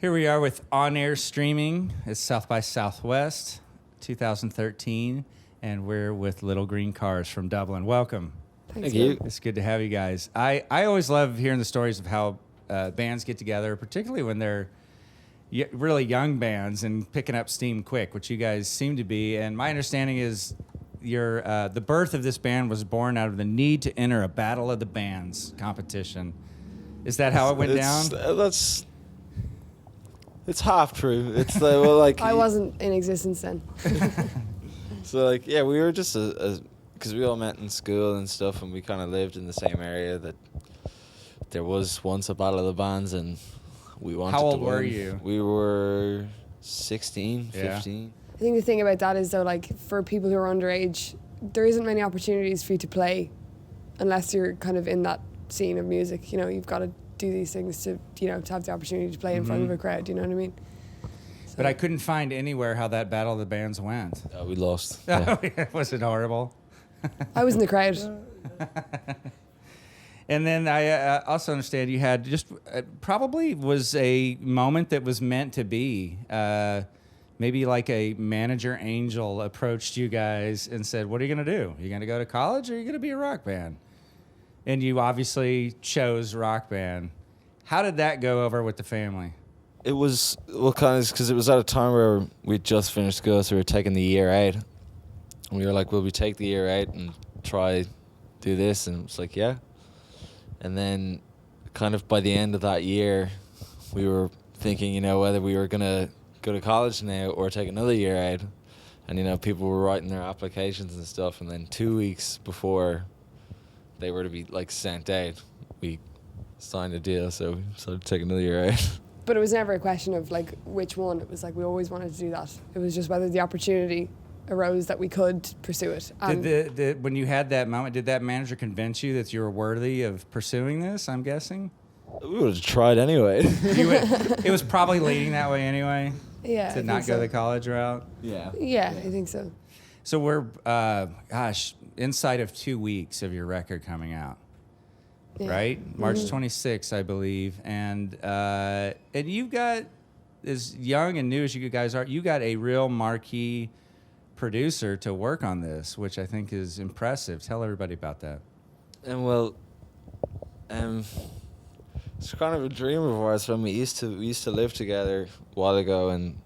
Here we are with On-Air Streaming. It's South by Southwest 2013, and we're with Little Green Cars from Dublin. Welcome. Thank you. It's good to have you guys. I always love hearing the stories of how bands get together, particularly when they're really young bands and picking up steam quick, which you guys seem to be. And my understanding is the birth of this band was born out of the need to enter a Battle of the Bands competition. Is that how it went down? It's half true. It's like I wasn't in existence then. So we were just because we all met in school and stuff, and we kind of lived in the same area. That there was once a Battle of the Bands, and we wanted. How old to win. were you? We were 16, 15. I think the thing about that is though, like for people who are underage, there isn't many opportunities for you to play, unless you're kind of in that scene of music. You know, you've got to do these things to have the opportunity to play in front of a crowd. You know what I mean? So. But I couldn't find anywhere how that Battle of the Bands went. We lost. Yeah. Was it horrible? I was in the crowd. And then I also understand you had just probably was a moment that was meant to be. Maybe like a manager angel approached you guys and said, "What are you going to do? Are you going to go to college or are you going to be a rock band?" And you obviously chose rock band. How did that go over with the family? It was because it was at a time where we'd just finished school, so we were taking the year out. And we were like, "Will we take the year out and try do this?" And it was like, "Yeah." And then, kind of by the end of that year, we were thinking, whether we were gonna go to college now or take another year out. And people were writing their applications and stuff. And then 2 weeks before they were to be sent out, we signed a deal, so we decided to take another year out. But it was never a question of which one. It was we always wanted to do that. It was just whether the opportunity arose that we could pursue it. When you had that moment, did that manager convince you that you were worthy of pursuing this, I'm guessing? We would have tried anyway. It was probably leading that way anyway? Yeah. To not go the college route? Yeah. Yeah, I think so. So we're, inside of 2 weeks of your record coming out, right? March 26th, I believe. And you've got, as young and new as you guys are, you got a real marquee producer to work on this, which I think is impressive. Tell everybody about that. And it's kind of a dream of ours. When we used to live together a while ago, and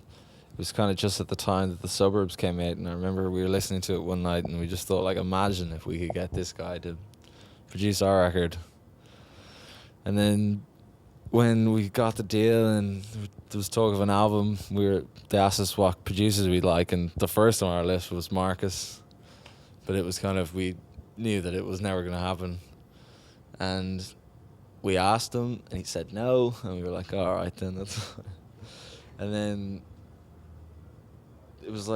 it was kind of just at the time that The Suburbs came out, and I remember we were listening to it one night, and we just thought, imagine if we could get this guy to produce our record. And then when we got the deal and there was talk of an album, they asked us what producers we'd like, and the first on our list was Marcus. But it was we knew that it was never going to happen. And we asked him, and he said no, and we were like, all right, then. And then it was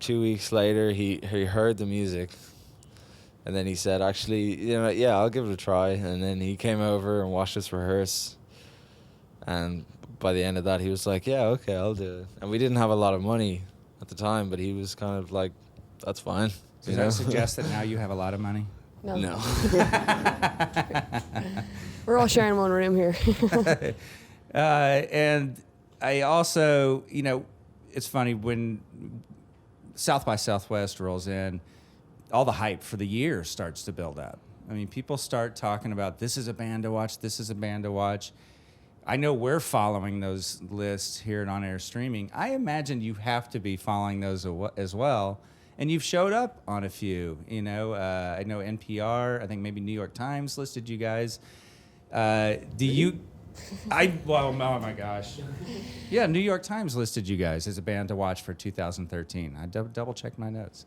2 weeks later, he heard the music, and then he said, actually, I'll give it a try. And then he came over and watched us rehearse, and by the end of that, he was like, yeah, okay, I'll do it. And we didn't have a lot of money at the time, but he was kind of like, that's fine. Does that suggest that now you have a lot of money? No. We're all sharing one room here. And I also, it's funny when South by Southwest rolls in, all the hype for the year starts to build up. I mean, people start talking about this is a band to watch, this is a band to watch. I know we're following those lists here at On Air Streaming. I imagine you have to be following those as well. And you've showed up on a few. I know NPR, I think maybe New York Times listed you guys. Oh my gosh. Yeah, New York Times listed you guys as a band to watch for 2013. I double checked my notes.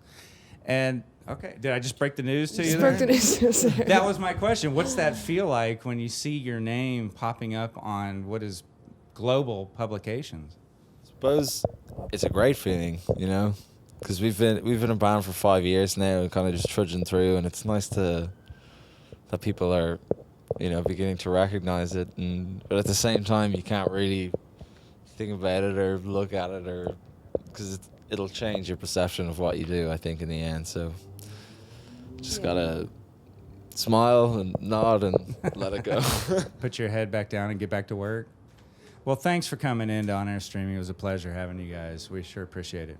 And okay, did I just break the news to you? Just broke the news. That was my question. What's that feel like when you see your name popping up on what is global publications? I suppose it's a great feeling, because we've been a band for 5 years now, kind of just trudging through, and it's nice that people are, beginning to recognize it, but at the same time, you can't really think about it or look at it, or because it'll change your perception of what you do, I think, in the end. So just gotta smile and nod and let it go. Put your head back down and get back to work. Well, thanks for coming in to On Air Streaming. It was a pleasure having you guys. We sure appreciate it.